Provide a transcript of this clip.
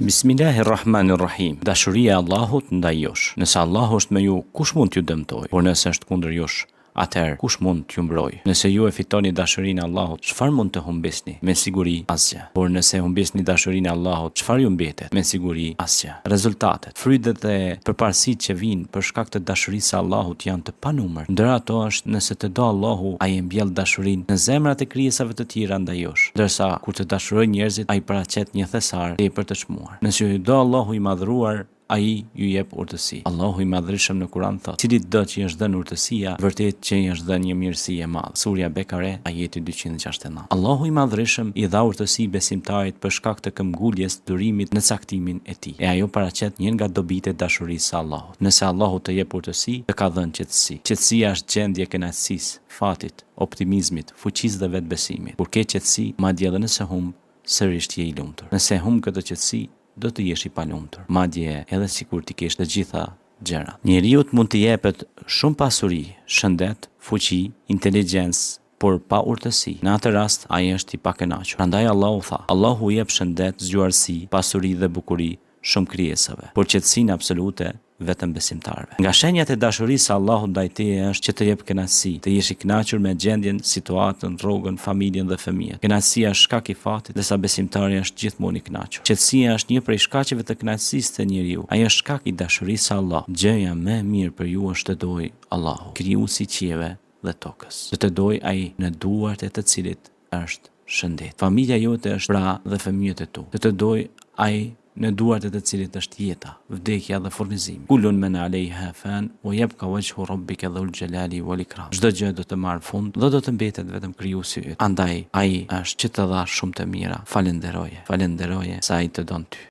Bismillahirrahmanirrahim. Dashuria e Allahut ndaj jush. Nëse Allahu është me ju, kush mund t'ju dëmtoj? Por nëse është kundër jush, atëherë kush mund t'ju mbrojë? Nëse ju e fitoni dashurinë e Allahut, çfarë mund të humbisni? Me siguri asgjë. Por nëse humbisni dashurinë e Allahut, çfarë ju mbetet? Me siguri asgjë. Rezultatet, frytet dhe përparësitë që vijnë për shkak të dashurisë së Allahut janë të panumër. Ndër ato është nëse të do Allahu, ai e mbjell dashurinë në zemrat e krijesave të tjera ndaj jush, ndërsa kur të dashurojnë njerëzit, ai paraqet një thesar tepër të çmuar. Nëse ju do Allahu i madhruar, ai ju jep urtësi. Allahu i madhërisëm në Kur'an thot: "Cilit do që i është dhënë urtësia, vërtet që i është dhënë një mirësi e madhe." Surja Bekare, ajeti 269. Allahu i madhërisëm i dha urtësi besimtarit për shkak të këmbguljes, durimit në caktimin e tij. E ajo paraqet një nga dobitë e dashurisë së Allahut. Nëse Allahu të jep urtësi, të ka dhënë qetësi. Qetësia është gjendje e kënaqësisë, fatit, optimizmit, fuqisë dhe vetbesimit. Kur ke qetësi, madje edhe nëse humb, sërish je i lumtur. Nëse humb këtë qetësi, do të jesh i palumtur, madje edhe sikur ti kesh të gjitha gjërat. Njeriu mund të jepet shumë pasuri, shëndet, fuqi, inteligjencë, por pa urtësi. Në atë rast ai është i pakënaqur. Prandaj Allahu tha: "Allahu jep shëndet, zgjuarsi, pasuri dhe bukuri shumë krijesave, por qetësinë absolute vetëm besimtarëve." Nga shenjat e dashurisë së Allahut ndaj teje është që të jep kënaqësi, të jesh i kënaqur me gjendjen, situatën, rrogën, familjen dhe fëmijët. Kënaqësia është shkak i fatit, ndërsa besimtari është gjithmonë i kënaqur. Qetësia është një prej shkaqeve të kënaqësisë të njeriu. Ai është shkak i dashurisë së Allahut. Gjëja më e mirë për ju është të doj Allahu, krijuesi i qielleve dhe tokës. Të doj ai në duart e të cilit është shëndet. Familja jote është pra dhe fëmijët e tu. Të doj ai në duart e të cilit është jeta, vdekja dhe furnizimi. Kullun men alejha fan wa yabqa wajhu rabbika dhul jalali wal ikram. Çdo gjë do të marrë fund dhe do të mbetet vetëm krijuesi yt. Andaj ai është që të dha shumë të mira. Falenderoje, falenderoje sa ai të don ty.